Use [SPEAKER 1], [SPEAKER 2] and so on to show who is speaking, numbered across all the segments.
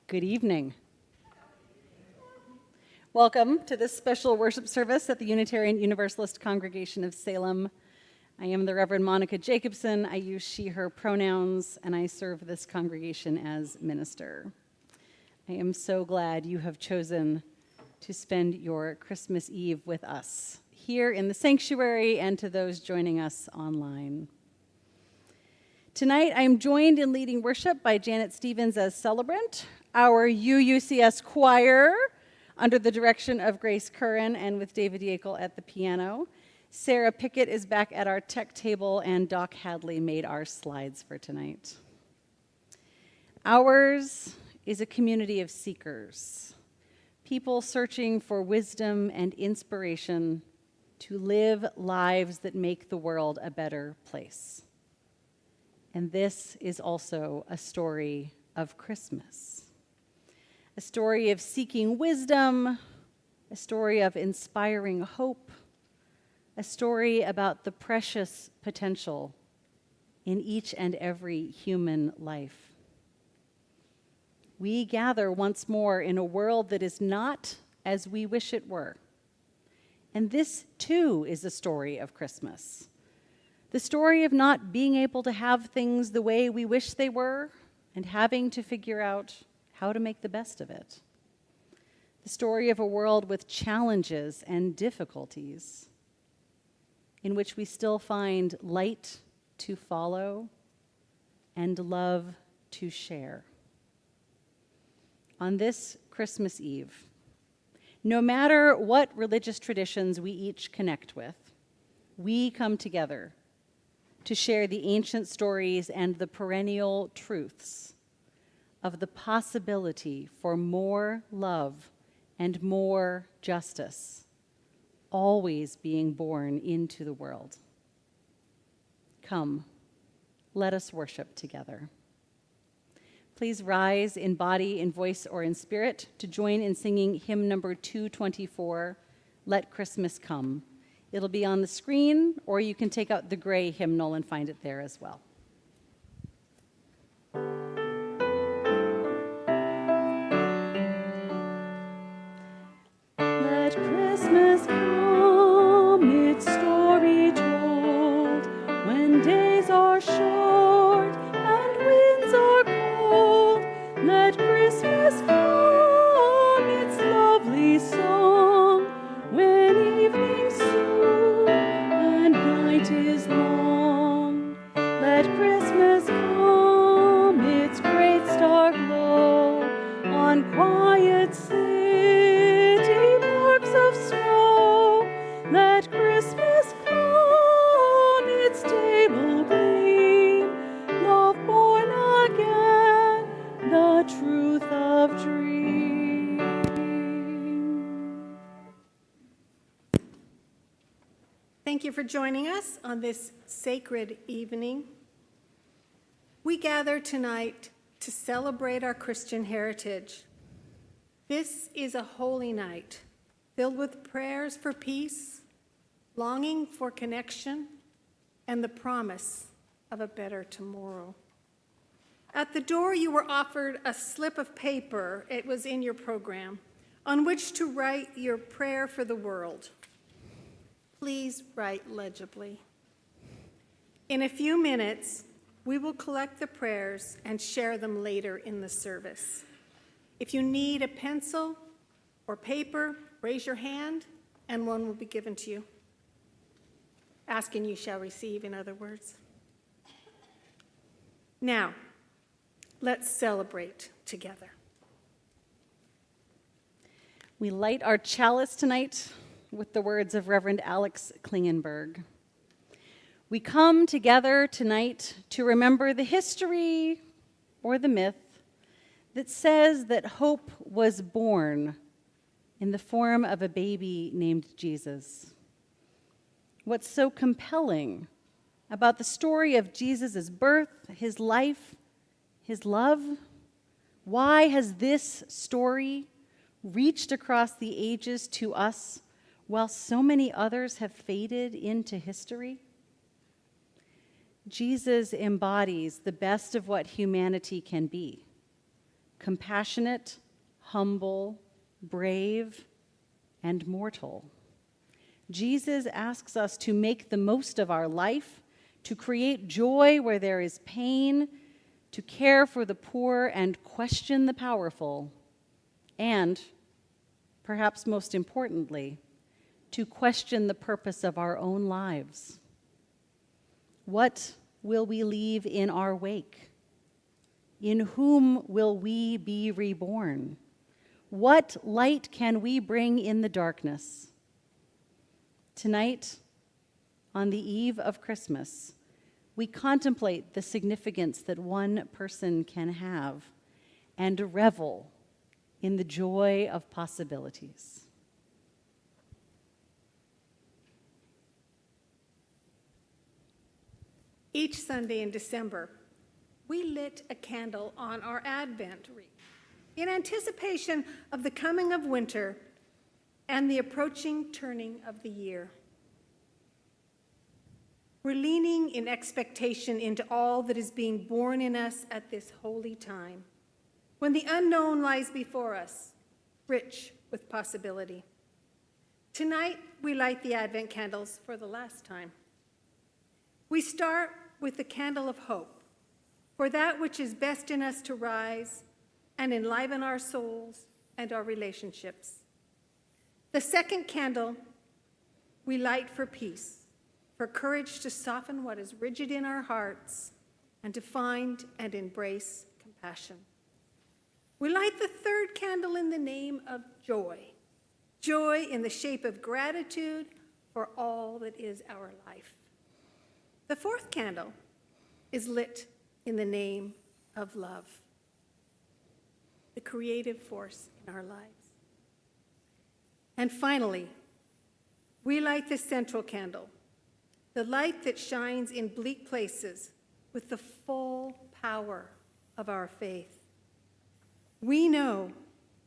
[SPEAKER 1] Good evening. Welcome to this special worship service at the Unitarian Universalist Congregation of Salem. I am the Reverend Monica Jacobson. I use she, her pronouns, and I serve this congregation as minister. I am so glad you have chosen to spend your Christmas Eve with us here in the sanctuary and to those joining us online. Tonight, I am joined in leading worship by Janet Stevens as celebrant, our UUCS choir, under the direction of Grace Curran and with David Yakel at the piano. Sarah Pickett is back at our tech table, and Doc Hadley made our slides for tonight. Ours is a community of seekers, people searching for wisdom and inspiration to live lives that make the world a better place. And this is also a story of Christmas. A story of seeking wisdom, a story of inspiring hope, a story about the precious potential in each and every human life. We gather once more in a world that is not as we wish it were. And this, too, is a story of Christmas. The story of not being able to have things the way we wish they were and having to figure out how to make the best of it. The story of a world with challenges and difficulties in which we still find light to follow and love to share. On this Christmas Eve, no matter what religious traditions we each connect with, we come together to share the ancient stories and the perennial truths of the possibility for more love and more justice, always being born into the world. Come, let us worship together. Please rise in body, in voice, or in spirit to join in singing hymn number 224, Let Christmas Come. It'll be on the screen, or you can take out the gray hymnal and find it there as well. Let Christmas come, its story told, when days are short and winds are cold. Let Christmas come, its lovely song, when evening's soon and night is long. Let Christmas come, its great star glow on quiet city parks of snow. Let Christmas come, its table gleam, love born again, the truth of dreams.
[SPEAKER 2] Thank you for joining us on this sacred evening. We gather tonight to celebrate our Christian heritage. This is a holy night filled with prayers for peace, longing for connection, and the promise of a better tomorrow. At the door, you were offered a slip of paper, it was in your program, on which to write your prayer for the world. Please write legibly. In a few minutes, we will collect the prayers and share them later in the service. If you need a pencil or paper, raise your hand and one will be given to you. Ask and you shall receive, in other words. Now, let's celebrate together.
[SPEAKER 1] We light our chalice tonight with the words of Reverend Alex Klingenberg. We come together tonight to remember the history or the myth that says that hope was born in the form of a baby named Jesus. What's so compelling about the story of Jesus' birth, his life, his love? Why has this story reached across the ages to us while so many others have faded into history? Jesus embodies the best of what humanity can be: compassionate, humble, brave, and mortal. Jesus asks us to make the most of our life, to create joy where there is pain, to care for the poor and question the powerful, and, perhaps most importantly, to question the purpose of our own lives. What will we leave in our wake? In whom will we be reborn? What light can we bring in the darkness? Tonight, on the eve of Christmas, we contemplate the significance that one person can have and revel in the joy of possibilities.
[SPEAKER 2] Each Sunday in December, we lit a candle on our Advent wreath in anticipation of the coming of winter and the approaching turning of the year. We're leaning in expectation into all that is being born in us at this holy time, when the unknown lies before us, rich with possibility. Tonight, we light the Advent candles for the last time. We start with the candle of hope, for that which is best in us to rise and enliven our souls and our relationships. The second candle we light for peace, for courage to soften what is rigid in our hearts and to find and embrace compassion. We light the third candle in the name of joy, joy in the shape of gratitude for all that is our life. The fourth candle is lit in the name of love, the creative force in our lives. And finally, we light the central candle, the light that shines in bleak places with the full power of our faith. We know,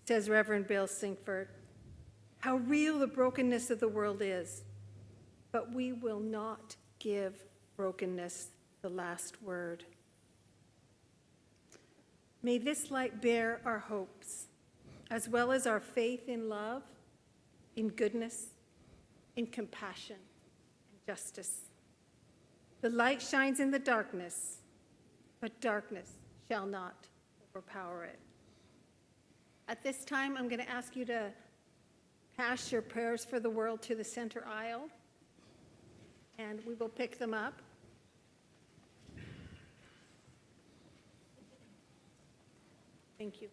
[SPEAKER 2] says Reverend Bill Sinkford, how real the brokenness of the world is, but we will not give brokenness the last word. May this light bear our hopes, as well as our faith in love, in goodness, in compassion, and justice. The light shines in the darkness, but darkness shall not overpower it. At this time, I'm going to ask you to pass your prayers for the world to the center aisle, and we will pick them up. Thank you.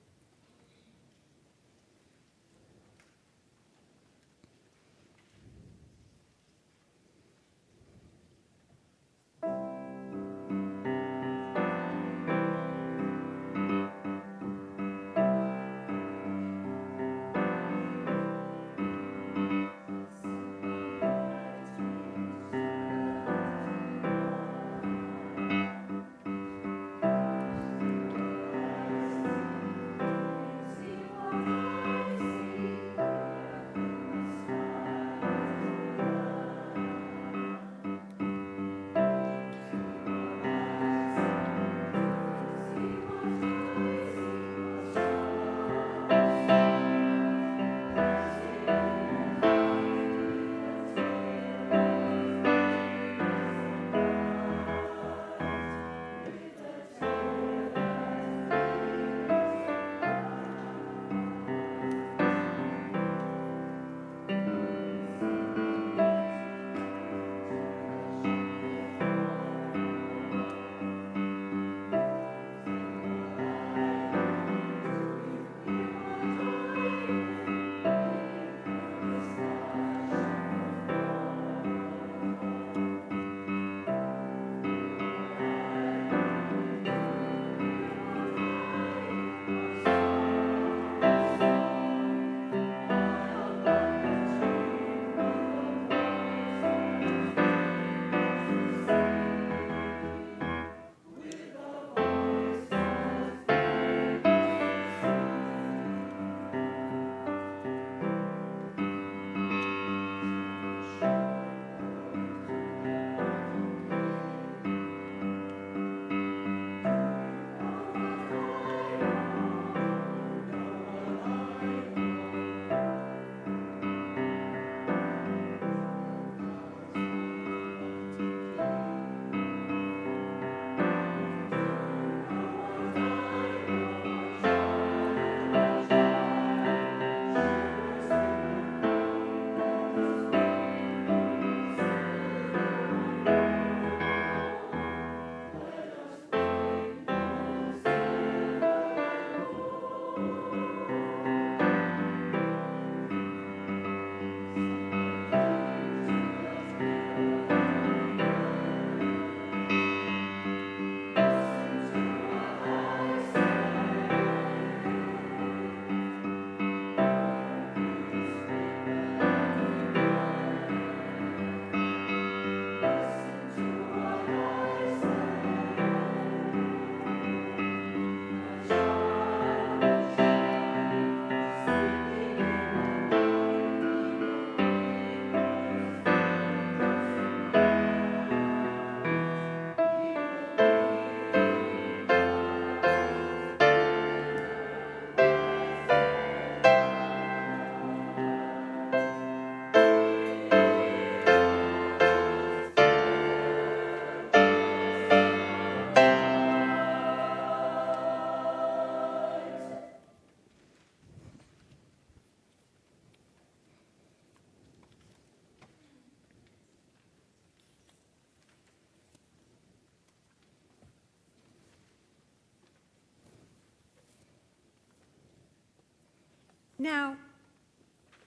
[SPEAKER 2] Now,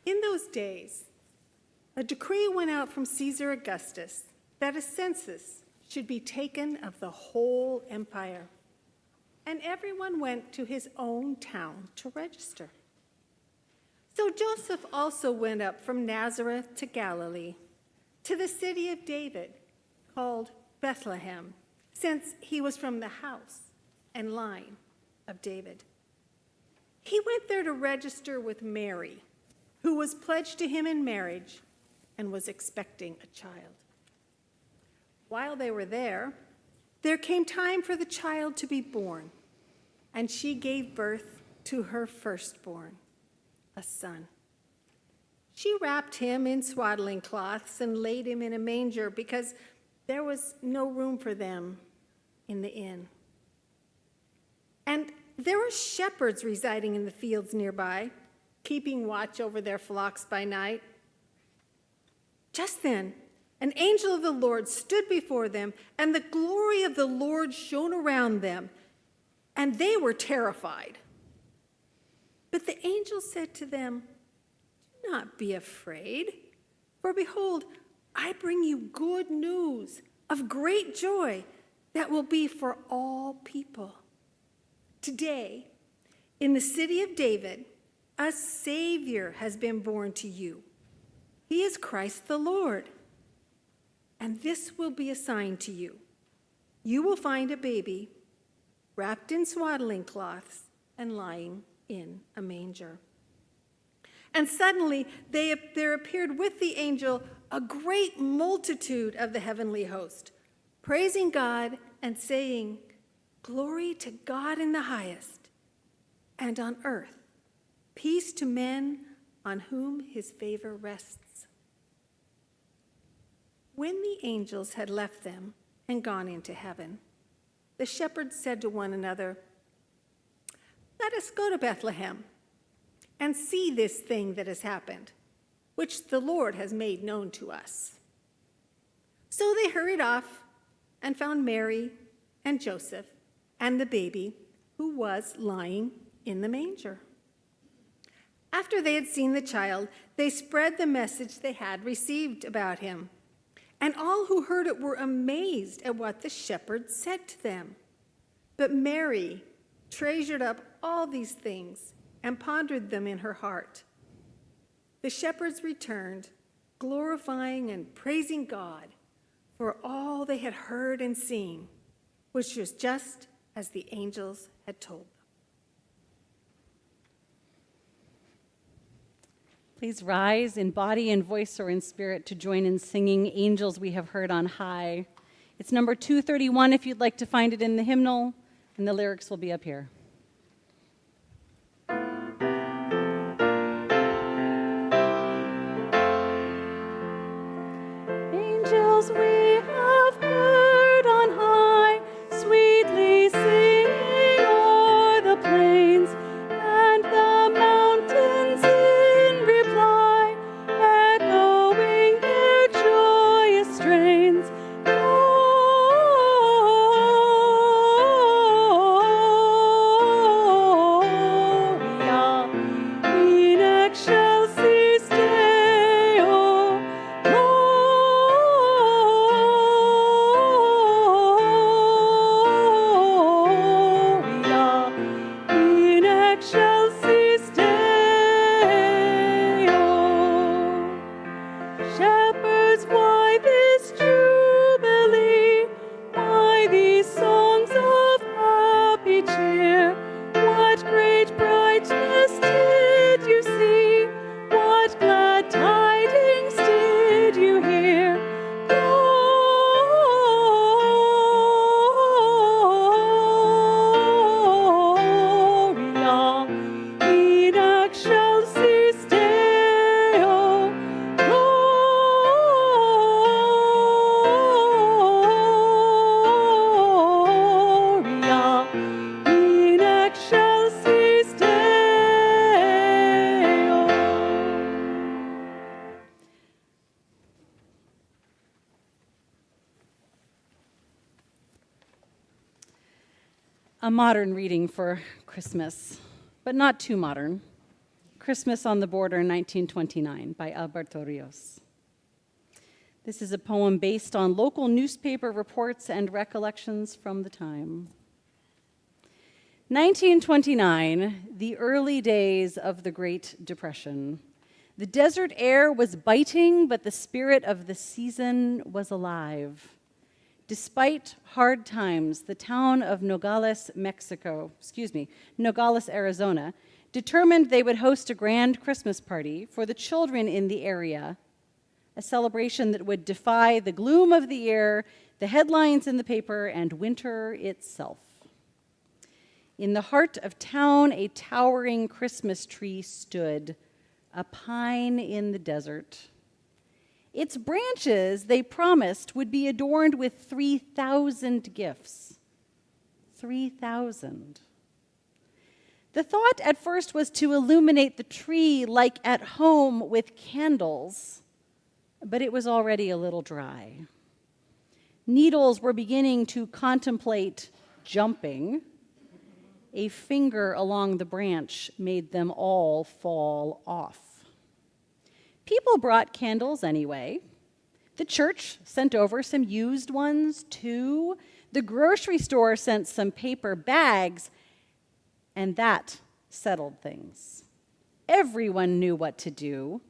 [SPEAKER 2] in those days, a decree went out from Caesar Augustus that a census should be taken of the whole empire, and everyone went to his own town to register. So Joseph also went up from Nazareth to Galilee, to the city of David, called Bethlehem, since he was from the house and line of David. He went there to register with Mary, who was pledged to him in marriage and was expecting a child. While they were there came time for the child to be born, and she gave birth to her firstborn, a son. She wrapped him in swaddling cloths and laid him in a manger because there was no room for them in the inn. And there were shepherds residing in the fields nearby, keeping watch over their flocks by night. Just then, an angel of the Lord stood before them, and the glory of the Lord shone around them, and they were terrified. But the angel said to them, "Do not be afraid, for behold, I bring you good news of great joy that will be for all people. Today, in the city of David, a Savior has been born to you. He is Christ the Lord. And this will be a sign to you. You will find a baby wrapped in swaddling cloths and lying in a manger." And suddenly there appeared with the angel a great multitude of the heavenly host, praising God and saying, "Glory to God in the highest, and on earth, peace to men on whom his favor rests." When the angels had left them and gone into heaven, the shepherds said to one another, "Let us go to Bethlehem and see this thing that has happened, which the Lord has made known to us." So they hurried off and found Mary and Joseph and the baby, who was lying in the manger. After they had seen the child, they spread the message they had received about him. And all who heard it were amazed at what the shepherds said to them. But Mary treasured up all these things and pondered them in her heart. The shepherds returned, glorifying and praising God for all they had heard and seen, which was just as the angels had told them.
[SPEAKER 1] Please rise in body and voice or in spirit to join in singing "Angels We Have Heard on High." It's number 231 if you'd like to find it in the hymnal, and the lyrics will be up here. Angels we have heard on high, sweetly singing o'er the plains, and the mountains in reply, echoing their joyous strains. Gloria in excelsis Deo, Gloria in excelsis Deo. Shepherds, why this jubilee? Why these songs of happy cheer? What great brightness did you see? What glad tidings did you hear? Gloria in excelsis Deo, Gloria in excelsis Deo. A modern reading for Christmas, but not too modern. Christmas on the Border, 1929, by Alberto Rios. This is a poem based on local newspaper reports and recollections from the time. 1929, the early days of the Great Depression. The desert air was biting, but the spirit of the season was alive. Despite hard times, the town of Nogales, Arizona, determined they would host a grand Christmas party for the children in the area, a celebration that would defy the gloom of the year, the headlines in the paper, and winter itself. In the heart of town, a towering Christmas tree stood, a pine in the desert. Its branches, they promised, would be adorned with 3,000 gifts. 3,000. The thought at first was to illuminate the tree like at home with candles, but it was already a little dry. Needles were beginning to contemplate jumping. A finger along the branch made them all fall off. People brought candles anyway. The church sent over some used ones, too. The grocery store sent some paper bags, and that settled things. Everyone knew what to do.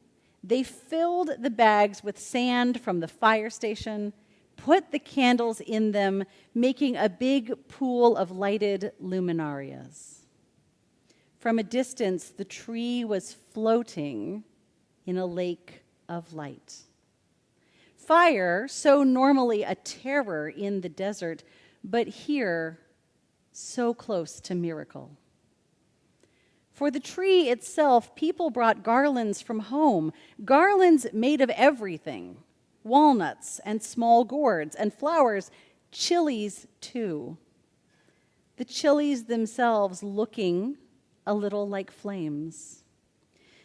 [SPEAKER 1] They filled the bags with sand from the fire station, put the candles in them, making a big pool of lighted luminarias. From a distance, the tree was floating in a lake of light. Fire, so normally a terror in the desert, but here, so close to miracle. For the tree itself, people brought garlands from home, garlands made of everything, walnuts and small gourds and flowers, chilies too. The chilies themselves looking a little like flames.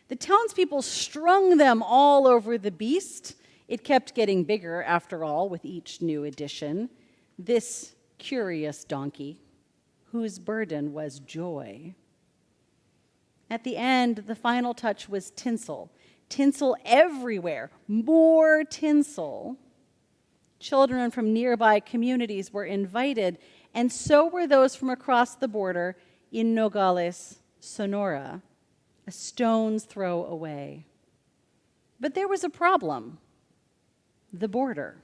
[SPEAKER 1] The townspeople strung them all over the beast. It kept getting bigger, after all, with each new addition. This curious donkey, whose burden was joy. At the end, the final touch was tinsel. Tinsel everywhere, more tinsel. Children from nearby communities were invited, and so were those from across the border in Nogales, Sonora, a stone's throw away. But there was a problem: the border.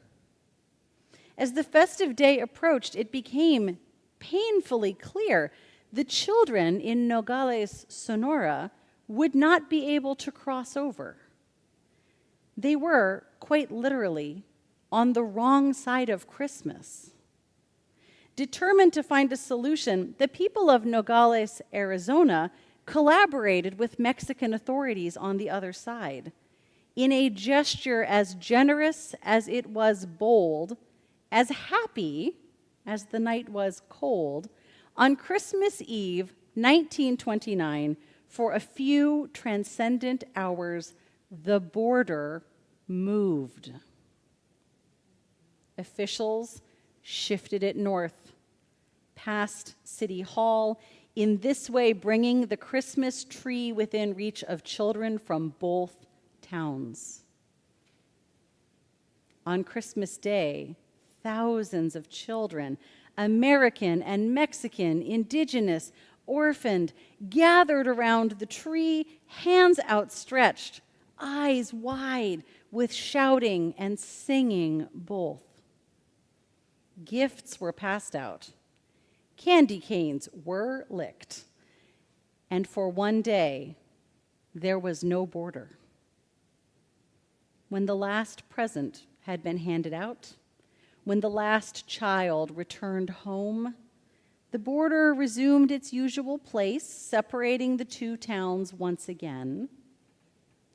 [SPEAKER 1] As the festive day approached, it became painfully clear the children in Nogales, Sonora, would not be able to cross over. They were, quite literally, on the wrong side of Christmas. Determined to find a solution, the people of Nogales, Arizona, collaborated with Mexican authorities on the other side. In a gesture as generous as it was bold, as happy as the night was cold, on Christmas Eve, 1929, for a few transcendent hours, the border moved. Officials shifted it north, past City Hall, in this way bringing the Christmas tree within reach of children from both towns. On Christmas Day, thousands of children, American and Mexican, indigenous, orphaned, gathered around the tree, hands outstretched, eyes wide, with shouting and singing both. Gifts were passed out. Candy canes were licked. And for one day, there was no border. When the last present had been handed out, when the last child returned home, the border resumed its usual place, separating the two towns once again.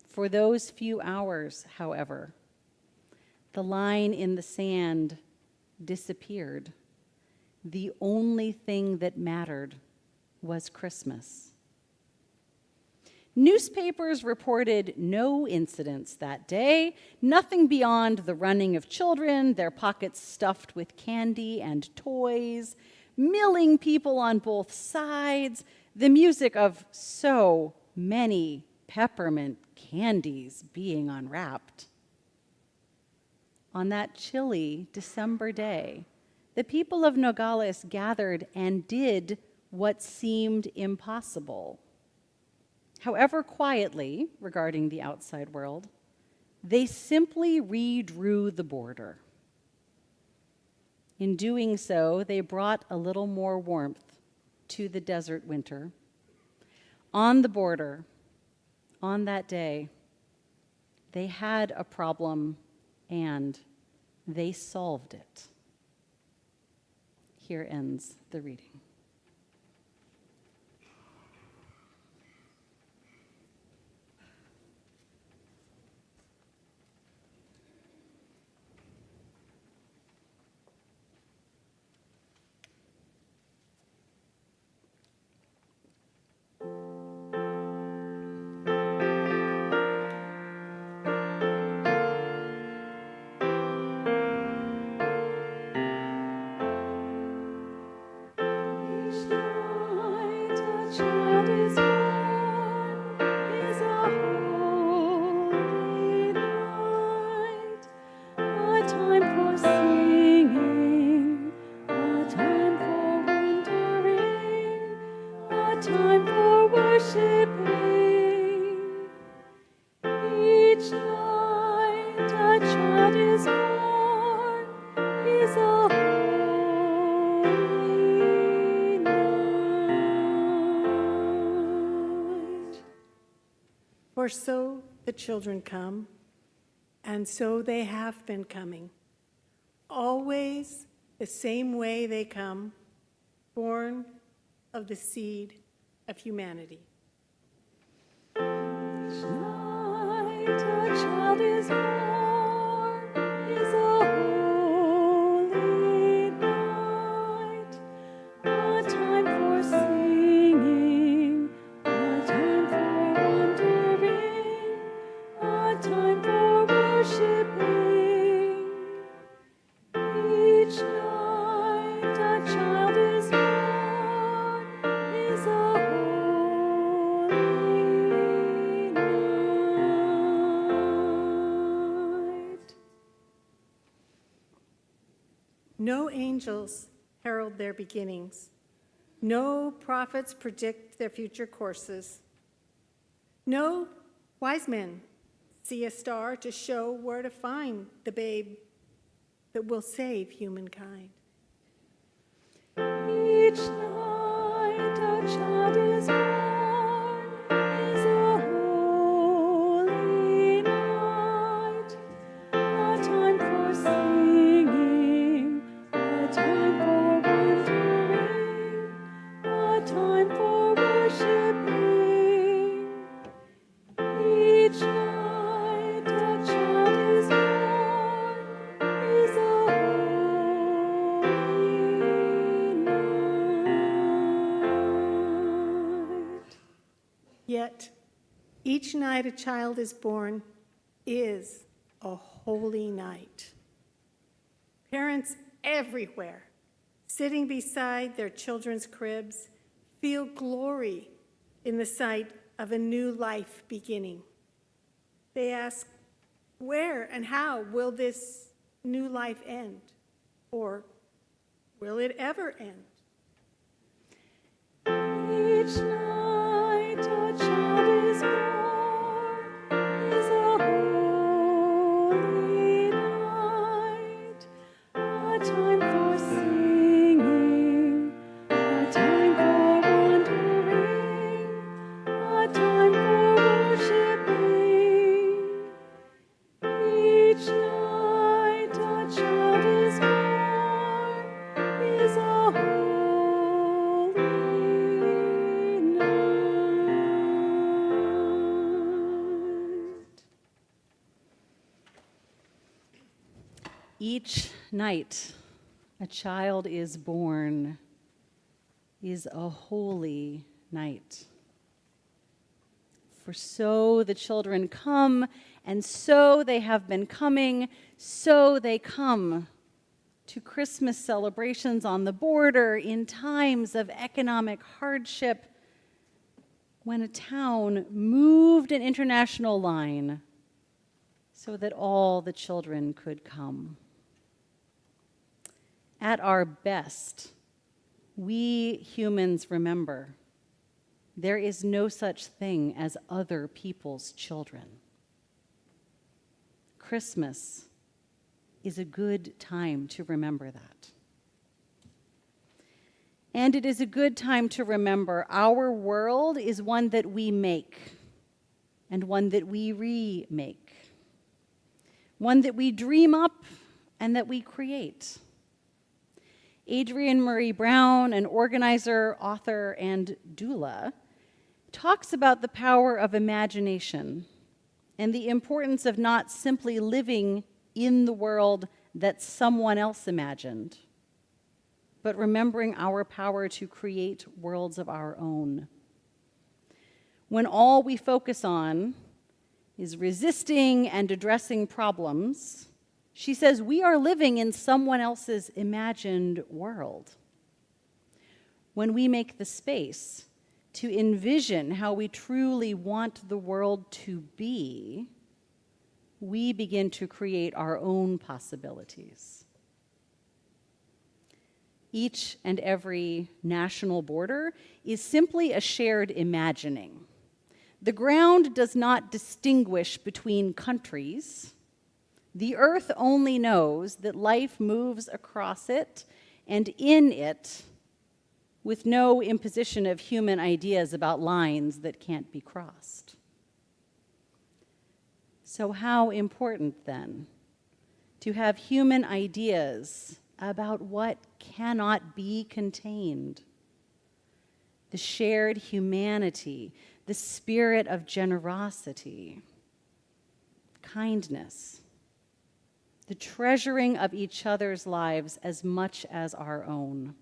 [SPEAKER 1] For those few hours, however, the line in the sand disappeared. The only thing that mattered was Christmas. Newspapers reported no incidents that day, nothing beyond the running of children, their pockets stuffed with candy and toys, milling people on both sides, the music of so many peppermint candies being unwrapped. On that chilly December day, the people of Nogales gathered and did what seemed impossible. However quietly, regarding the outside world, they simply redrew the border. In doing so, they brought a little more warmth to the desert winter. On the border, on that day, they had a problem and they solved it. Here ends the reading.
[SPEAKER 3] Time for worshiping. Each night a child is born, is a holy night.
[SPEAKER 2] For so the children come, and so they have been coming. Always the same way they come, born of the seed of humanity.
[SPEAKER 3] Each night a child is born, is a holy night. A time for singing, a time for wondering, a time for worshiping. Each night a child is born, is a holy night.
[SPEAKER 2] No angels herald their beginnings. No prophets predict their future courses. No wise men see a star to show where to find the babe that will save humankind.
[SPEAKER 3] Each night a child is born, is a holy night. A time for singing, a time for wondering, a time for worshiping. Each night a child is born, is a holy night.
[SPEAKER 2] Yet, each night a child is born is a holy night. Parents everywhere, sitting beside their children's cribs, feel glory in the sight of a new life beginning. They ask, where and how will this new life end? Or will it ever end?
[SPEAKER 3] Each night a child is born, is a holy night. A time for singing, a time for wondering, a time for worshiping. Each night a child is born, is a holy night.
[SPEAKER 1] Each night a child is born is a holy night. For so the children come, and so they have been coming, so they come to Christmas celebrations on the border in times of economic hardship, when a town moved an international line so that all the children could come. At our best, we humans remember there is no such thing as other people's children. Christmas is a good time to remember that. And it is a good time to remember our world is one that we make and one that we remake, one that we dream up and that we create. Adrienne Murray Brown, an organizer, author, and doula, talks about the power of imagination and the importance of not simply living in the world that someone else imagined, but remembering our power to create worlds of our own. When all we focus on is resisting and addressing problems, she says we are living in someone else's imagined world. When we make the space to envision how we truly want the world to be, we begin to create our own possibilities. Each and every national border is simply a shared imagining. The ground does not distinguish between countries. The earth only knows that life moves across it and in it with no imposition of human ideas about lines that can't be crossed. So how important, then, to have human ideas about what cannot be contained? The shared humanity, the spirit of generosity, kindness, the treasuring of each other's lives as much as our own.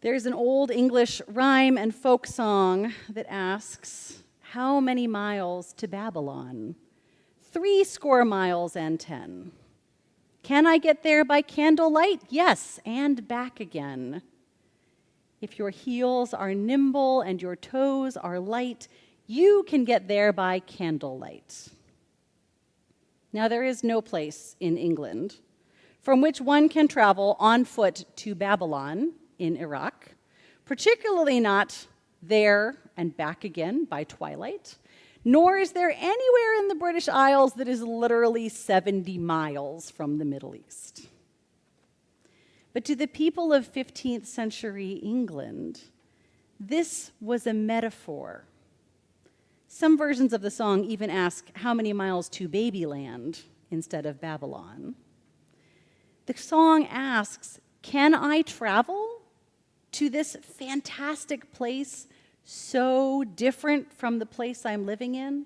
[SPEAKER 1] There's an old English rhyme and folk song that asks, how many miles to Babylon? 70 miles and 10. Can I get there by candlelight? Yes, and back again. If your heels are nimble and your toes are light, you can get there by candlelight. Now, there is no place in England from which one can travel on foot to Babylon in Iraq, particularly not there and back again by twilight, nor is there anywhere in the British Isles that is literally 70 miles from the Middle East. But to the people of 15th century England, this was a metaphor. Some versions of the song even ask how many miles to Babyland instead of Babylon. The song asks, can I travel to this fantastic place so different from the place I'm living in?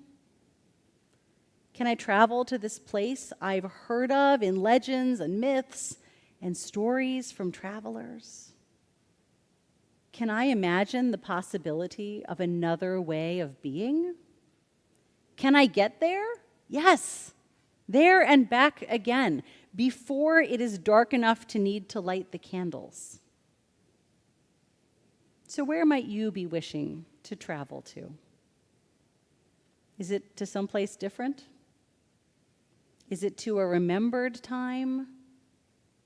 [SPEAKER 1] Can I travel to this place I've heard of in legends and myths and stories from travelers? Can I imagine the possibility of another way of being? Can I get there? Yes, there and back again, before it is dark enough to need to light the candles. So where might you be wishing to travel to? Is it to someplace different? Is it to a remembered time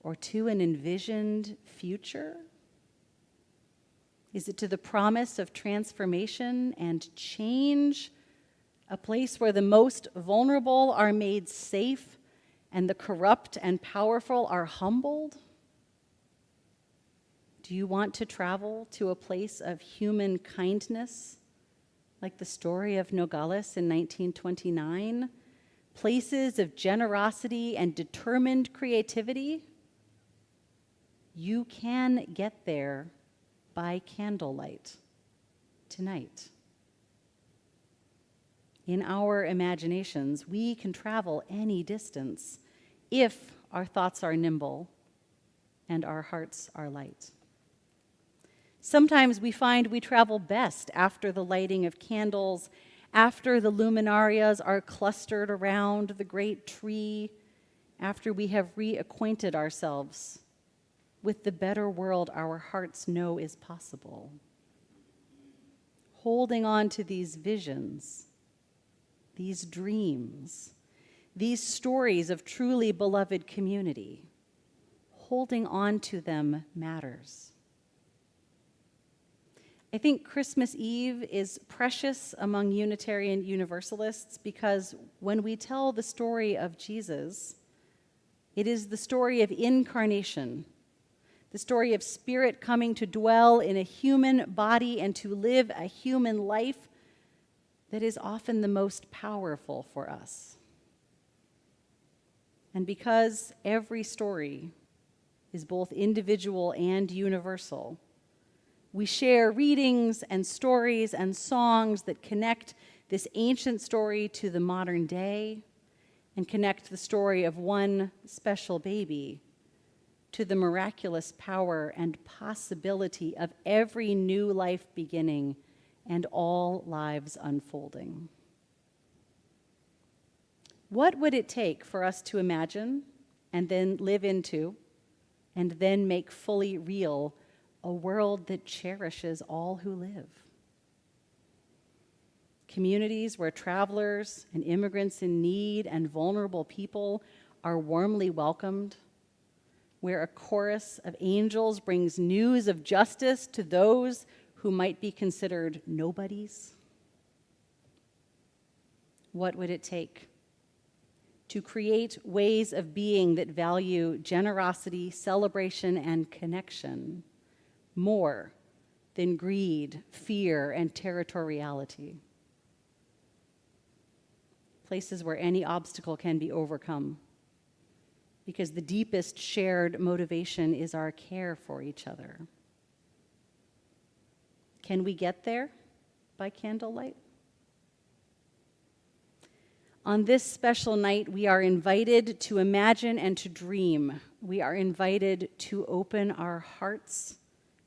[SPEAKER 1] or to an envisioned future? Is it to the promise of transformation and change, a place where the most vulnerable are made safe and the corrupt and powerful are humbled? Do you want to travel to a place of human kindness, like the story of Nogales in 1929? Places of generosity and determined creativity? You can get there by candlelight tonight. In our imaginations, we can travel any distance if our thoughts are nimble and our hearts are light. Sometimes we find we travel best after the lighting of candles, after the luminarias are clustered around the great tree, after we have reacquainted ourselves with the better world our hearts know is possible. holding on to these visions, these dreams, these stories of truly beloved community. Holding on to them matters. I think Christmas Eve is precious among Unitarian Universalists because when we tell the story of Jesus, it is the story of incarnation, the story of Spirit coming to dwell in a human body and to live a human life that is often the most powerful for us. And because every story is both individual and universal, we share readings and stories and songs that connect this ancient story to the modern day and connect the story of one special baby to the miraculous power and possibility of every new life beginning and all lives unfolding. What would it take for us to imagine and then live into and then make fully real a world that cherishes all who live? Communities where travelers and immigrants in need and vulnerable people are warmly welcomed, where a chorus of angels brings news of justice to those who might be considered nobodies. What would it take to create ways of being that value generosity, celebration, and connection more than greed, fear, and territoriality? Places where any obstacle can be overcome, because the deepest shared motivation is our care for each other. Can we get there by candlelight? On this special night, we are invited to imagine and to dream. We are invited to open our hearts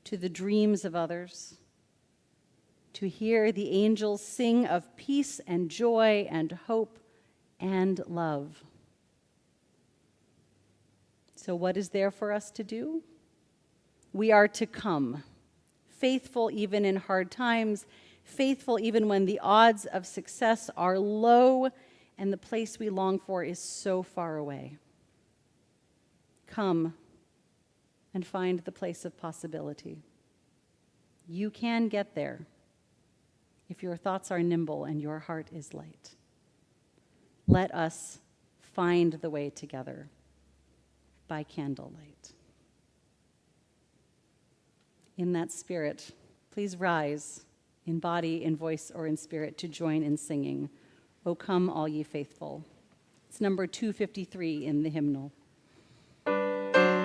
[SPEAKER 1] to the dreams of others, to hear the angels sing of peace and joy and hope and love. So what is there for us to do? We are to come, faithful even in hard times, faithful even when the odds of success are low and the place we long for is so far away. Come and find the place of possibility. You can get there if your thoughts are nimble and your heart is light. Let us find the way together by candlelight. In that spirit, please rise in body, in voice, or in spirit to join in singing, "O Come All Ye Faithful." It's number 253 in the hymnal.
[SPEAKER 3] Bethlehem.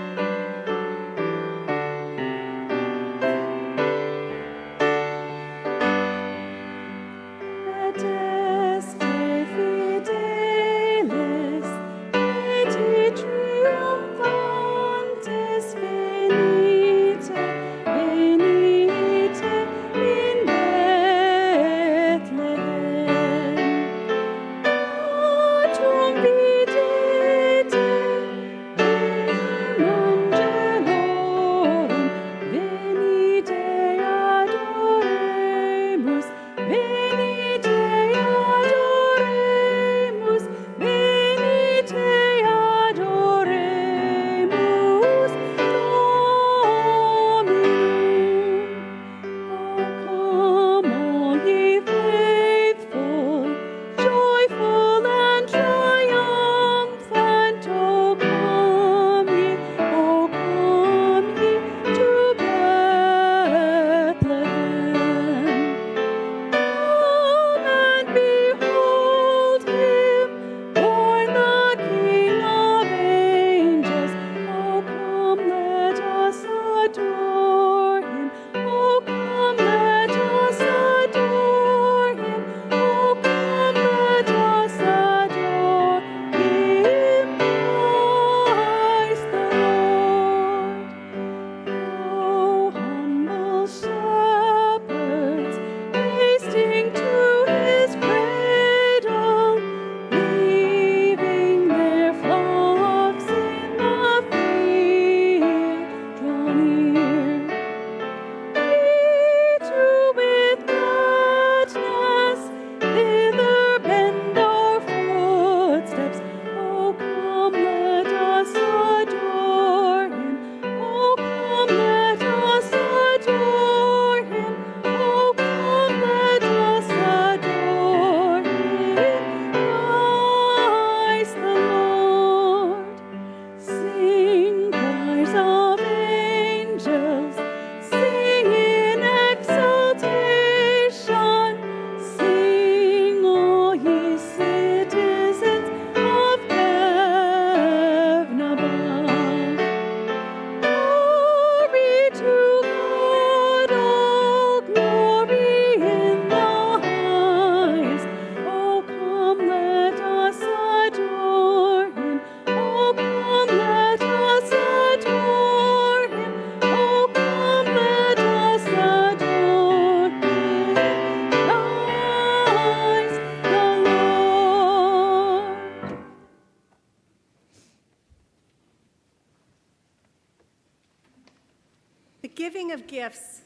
[SPEAKER 2] The giving of gifts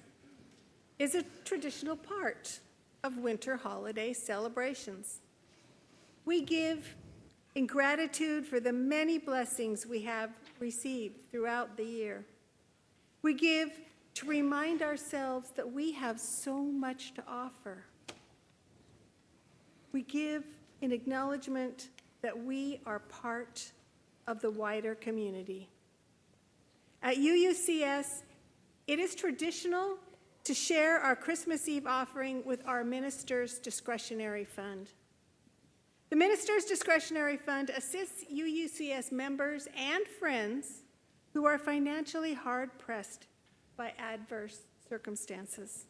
[SPEAKER 2] is a traditional part of winter holiday celebrations. We give in gratitude for the many blessings we have received throughout the year. We give to remind ourselves that we have so much to offer. We give in acknowledgement that we are part of the wider community. At UUCS, it is traditional to share our Christmas Eve offering with our Minister's Discretionary Fund. The Minister's Discretionary Fund assists UUCS members and friends who are financially hard-pressed by adverse circumstances.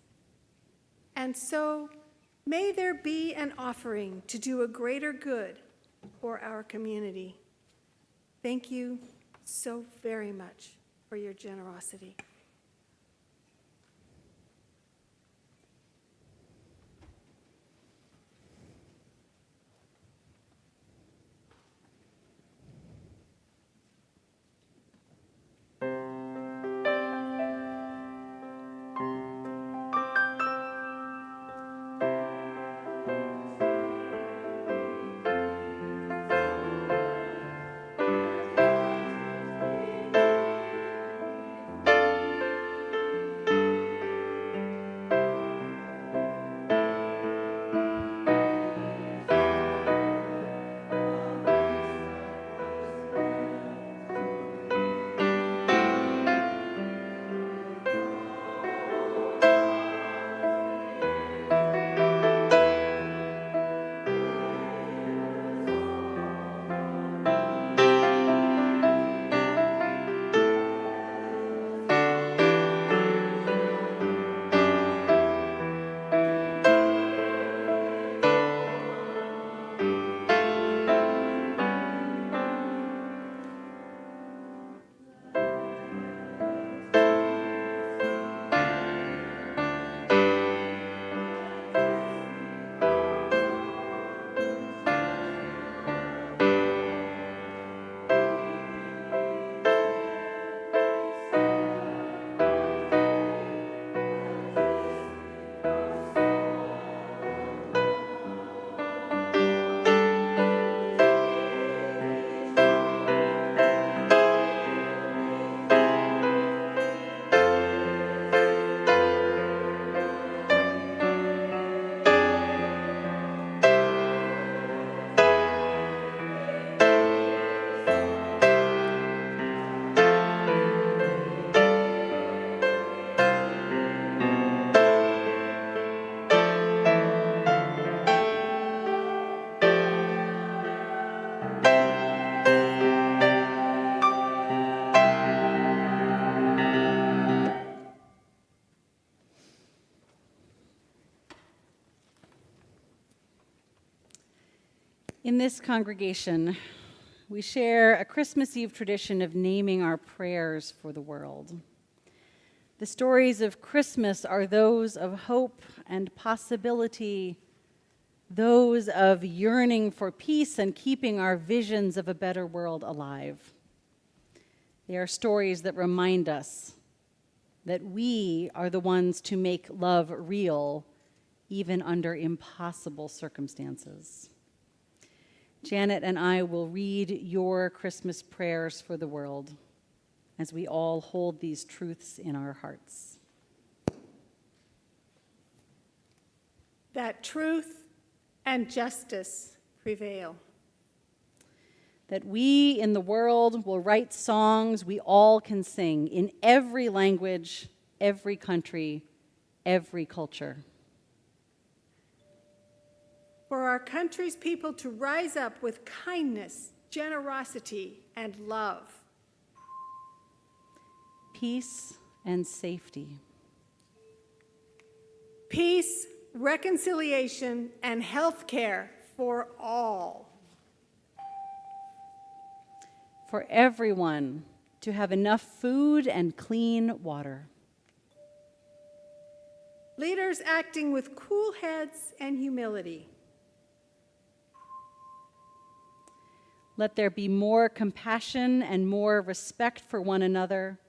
[SPEAKER 2] And so, may there be an offering to do a greater good for our community. Thank you so very much for your generosity.
[SPEAKER 1] In this congregation, we share a Christmas Eve tradition of naming our prayers for the world. The stories of Christmas are those of hope and possibility, those of yearning for peace and keeping our visions of a better world alive. They are stories that remind us that we are the ones to make love real, even under impossible circumstances. Janet and I will read your Christmas prayers for the world as we all hold these truths in our hearts.
[SPEAKER 2] That truth and justice prevail.
[SPEAKER 1] That we in the world will write songs we all can sing in every language, every country, every culture.
[SPEAKER 2] For our country's people to rise up with kindness, generosity, and love.
[SPEAKER 1] Peace and safety.
[SPEAKER 2] Peace, reconciliation, and health care for all.
[SPEAKER 1] For everyone to have enough food and clean water.
[SPEAKER 2] Leaders acting with cool heads and humility.
[SPEAKER 1] Let there be more compassion and more respect for one another.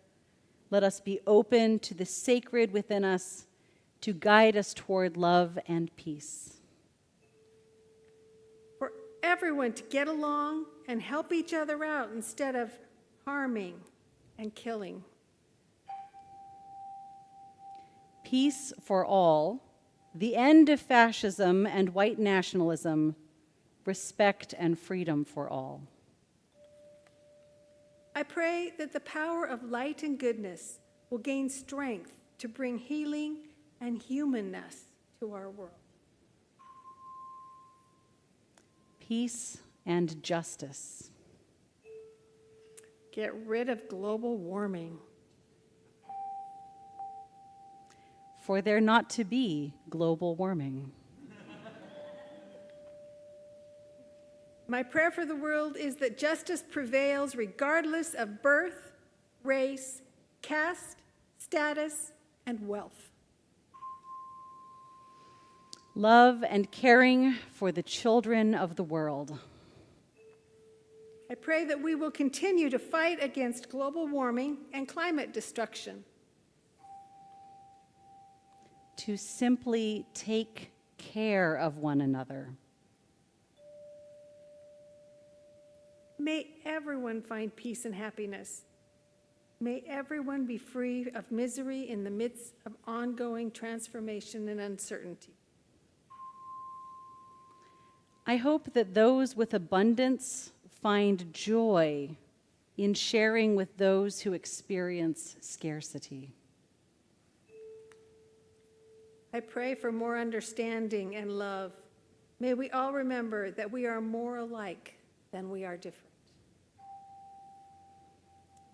[SPEAKER 1] Let us be open to the sacred within us to guide us toward love and peace.
[SPEAKER 2] For everyone to get along and help each other out instead of harming and killing.
[SPEAKER 1] Peace for all, the end of fascism and white nationalism, respect and freedom for all.
[SPEAKER 2] I pray that the power of light and goodness will gain strength to bring healing and humanness to our world.
[SPEAKER 1] Peace and justice.
[SPEAKER 2] Get rid of global warming.
[SPEAKER 1] For there not to be global warming.
[SPEAKER 2] My prayer for the world is that justice prevails regardless of birth, race, caste, status, and wealth.
[SPEAKER 1] Love and caring for the children of the world.
[SPEAKER 2] I pray that we will continue to fight against global warming and climate destruction.
[SPEAKER 1] To simply take care of one another.
[SPEAKER 2] May everyone find peace and happiness. May everyone be free of misery in the midst of ongoing transformation and uncertainty.
[SPEAKER 1] I hope that those with abundance find joy in sharing with those who experience scarcity.
[SPEAKER 2] I pray for more understanding and love. May we all remember that we are more alike than we are different.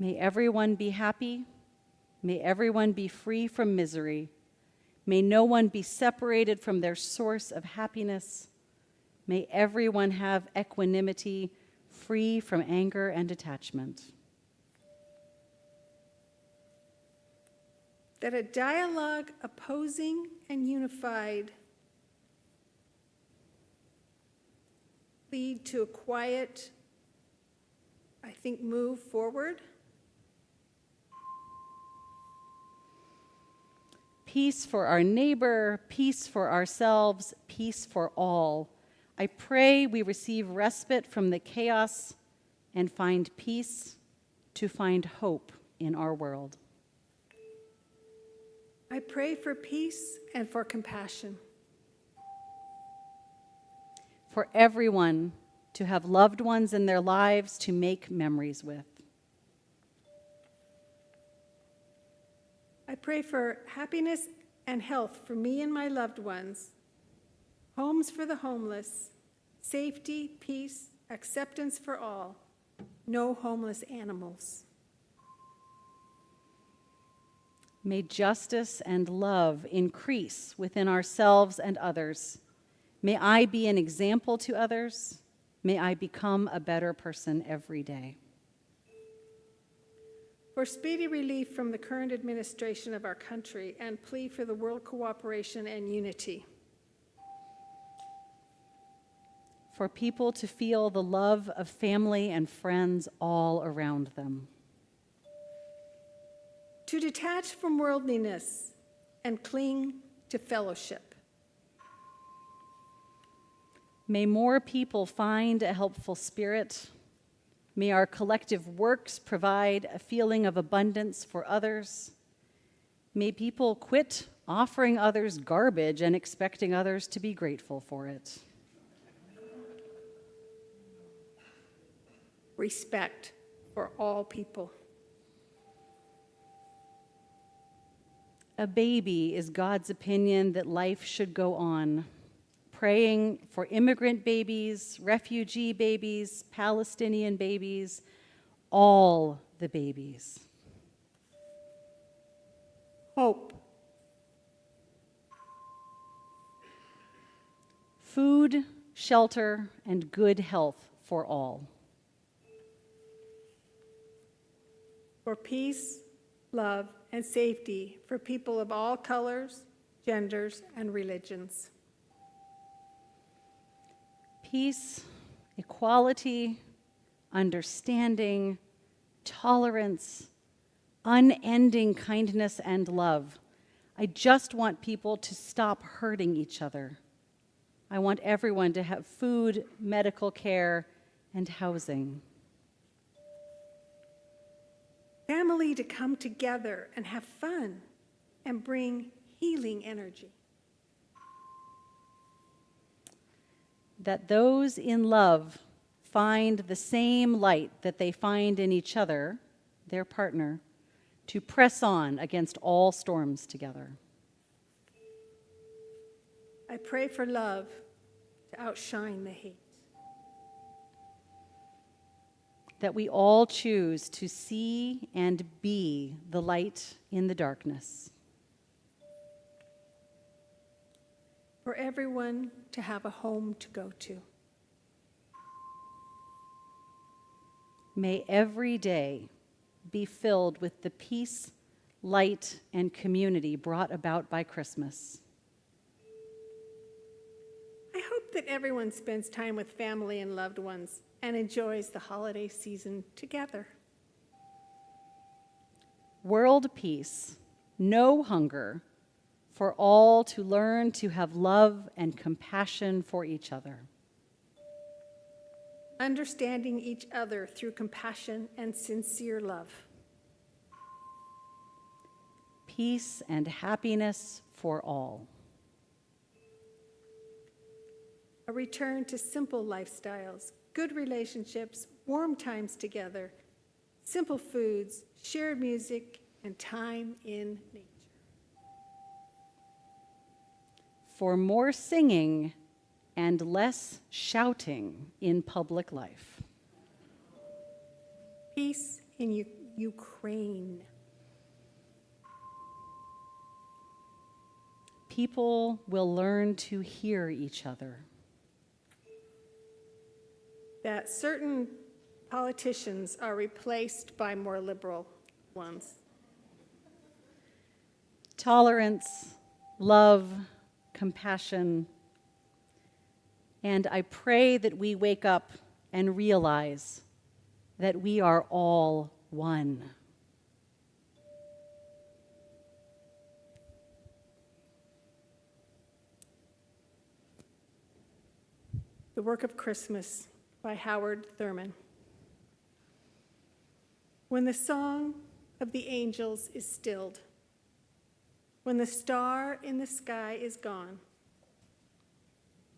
[SPEAKER 1] May everyone be happy. May everyone be free from misery. May no one be separated from their source of happiness. May everyone have equanimity, free from anger and attachment.
[SPEAKER 2] That a dialogue opposing and unified lead to a quiet, move forward.
[SPEAKER 1] Peace for our neighbor, peace for ourselves, peace for all. I pray we receive respite from the chaos and find peace to find hope in our world.
[SPEAKER 2] I pray for peace and for compassion.
[SPEAKER 1] For everyone to have loved ones in their lives to make memories with.
[SPEAKER 2] I pray for happiness and health for me and my loved ones, homes for the homeless, safety, peace, acceptance for all, no homeless animals.
[SPEAKER 1] May justice and love increase within ourselves and others. May I be an example to others. May I become a better person every day.
[SPEAKER 2] For speedy relief from the current administration of our country and plea for the world cooperation and unity.
[SPEAKER 1] For people to feel the love of family and friends all around them.
[SPEAKER 2] To detach from worldliness and cling to fellowship.
[SPEAKER 1] May more people find a helpful spirit. May our collective works provide a feeling of abundance for others. May people quit offering others garbage and expecting others to be grateful for it.
[SPEAKER 2] Respect for all people.
[SPEAKER 1] A baby is God's opinion that life should go on. Praying for immigrant babies, refugee babies, Palestinian babies, all the babies.
[SPEAKER 2] Hope.
[SPEAKER 1] Food, shelter, and good health for all.
[SPEAKER 2] For peace, love, and safety for people of all colors, genders, and religions.
[SPEAKER 1] Peace, equality, understanding, tolerance, unending kindness and love. I just want people to stop hurting each other. I want everyone to have food, medical care, and housing.
[SPEAKER 2] Family to come together and have fun and bring healing energy.
[SPEAKER 1] That those in love find the same light that they find in each other, their partner, to press on against all storms together.
[SPEAKER 2] I pray for love to outshine the hate.
[SPEAKER 1] That we all choose to see and be the light in the darkness.
[SPEAKER 2] For everyone to have a home to go to.
[SPEAKER 1] May every day be filled with the peace, light, and community brought about by Christmas.
[SPEAKER 2] I hope that everyone spends time with family and loved ones and enjoys the holiday season together.
[SPEAKER 1] World peace, no hunger, for all to learn to have love and compassion for each other.
[SPEAKER 2] Understanding each other through compassion and sincere love.
[SPEAKER 1] Peace and happiness for all.
[SPEAKER 2] A return to simple lifestyles, good relationships, warm times together, simple foods, shared music, and time in nature.
[SPEAKER 1] For more singing and less shouting in public life.
[SPEAKER 2] Peace in Ukraine.
[SPEAKER 1] People will learn to hear each other.
[SPEAKER 2] That certain politicians are replaced by more liberal ones.
[SPEAKER 1] Tolerance, love, compassion, and I pray that we wake up and realize that we are all one.
[SPEAKER 2] The Work of Christmas by Howard Thurman. When the song of the angels is stilled, when the star in the sky is gone,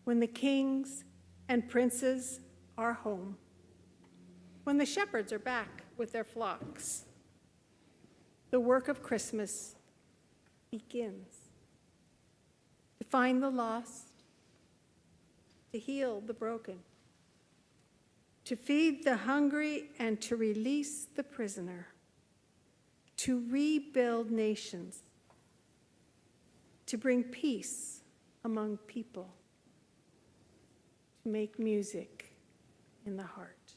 [SPEAKER 2] when the kings and princes are home, when the shepherds are back with their flocks, the work of Christmas begins. To find the lost, to heal the broken, to feed the hungry and to release the prisoner, to rebuild nations, to bring peace among people, to make music in the heart.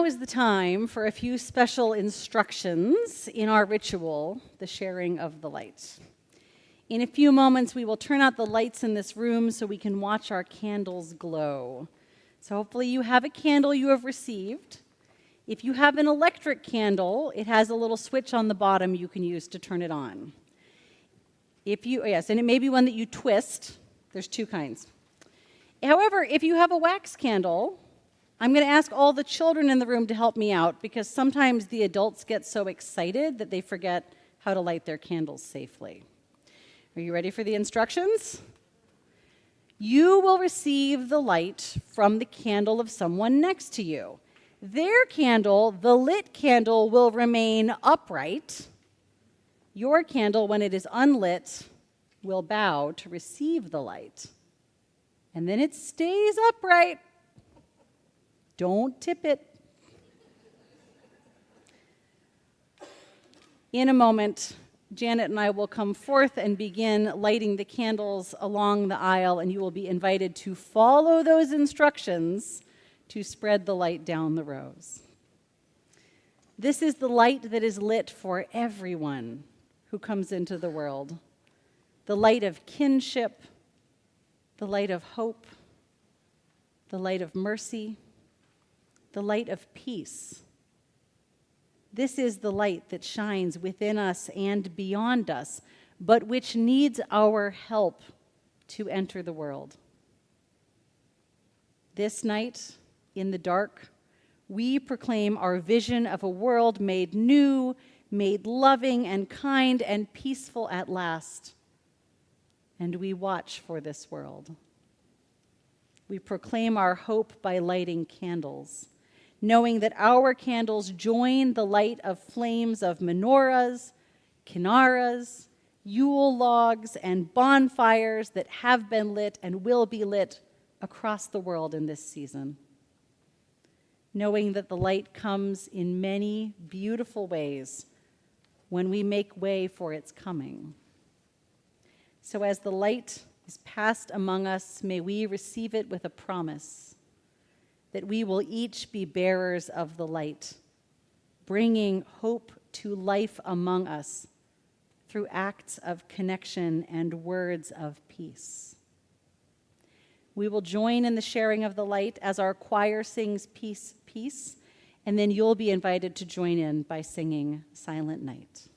[SPEAKER 1] now is the time for a few special instructions in our ritual, the sharing of the light. In a few moments, we will turn out the lights in this room so we can watch our candles glow. So hopefully you have a candle you have received. If you have an electric candle, it has a little switch on the bottom you can use to turn it on. Yes, and it may be one that you twist. There's two kinds. However, if you have a wax candle, I'm going to ask all the children in the room to help me out because sometimes the adults get so excited that they forget how to light their candles safely. Are you ready for the instructions? You will receive the light from the candle of someone next to you. Their candle, the lit candle, will remain upright. Your candle, when it is unlit, will bow to receive the light. And then it stays upright. Don't tip it. In a moment, Janet and I will come forth and begin lighting the candles along the aisle, and you will be invited to follow those instructions to spread the light down the rows. This is the light that is lit for everyone who comes into the world. The light of kinship, the light of hope, the light of mercy, the light of peace. This is the light that shines within us and beyond us, but which needs our help to enter the world. This night, in the dark, we proclaim our vision of a world made new, made loving and kind and peaceful at last. And we watch for this world. We proclaim our hope by lighting candles, knowing that our candles join the light of flames of menorahs, kinnaras, Yule logs, and bonfires that have been lit and will be lit across the world in this season. Knowing that the light comes in many beautiful ways when we make way for its coming. So as the light is passed among us, may we receive it with a promise that we will each be bearers of the light, bringing hope to life among us through acts of connection and words of peace. We will join in the sharing of the light as our choir sings Peace, Peace, and then you'll be invited to join in by singing Silent Night.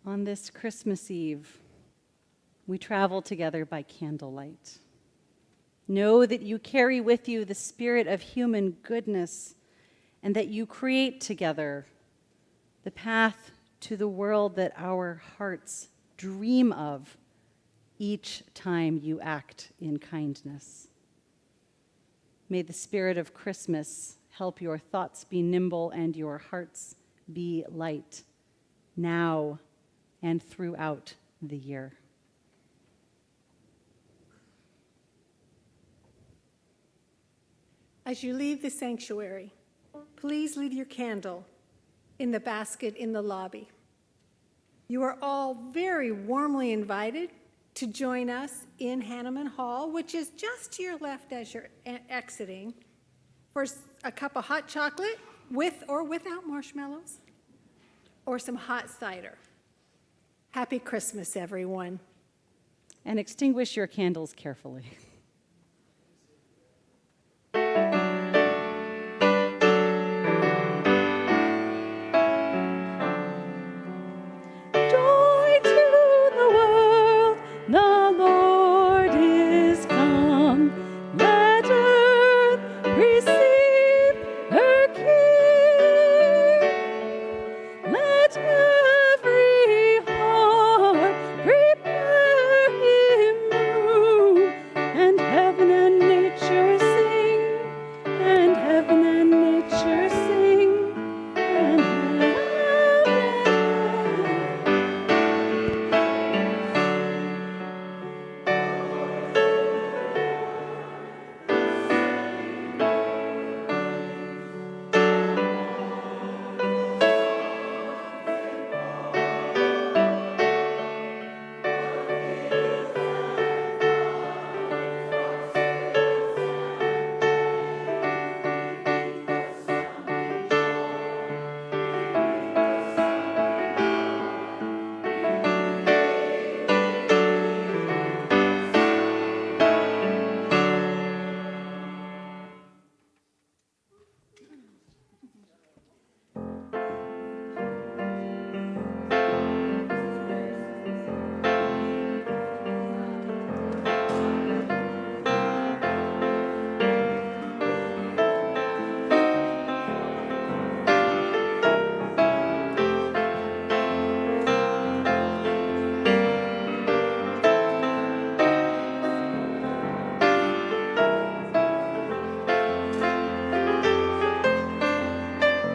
[SPEAKER 1] On this Christmas Eve, we travel together by candlelight. Know that you carry with you the spirit of human goodness and that you create together the path to the world that our hearts dream of each time you act in kindness. May the spirit of Christmas help your thoughts be nimble and your hearts be light now and throughout the year.
[SPEAKER 2] As you leave the sanctuary, please leave your candle in the basket in the lobby. You are all very warmly invited to join us in Hanneman Hall, which is just to your left as you're exiting, for a cup of hot chocolate with or without marshmallows, or some hot cider. Happy Christmas, everyone.
[SPEAKER 1] And extinguish your candles carefully.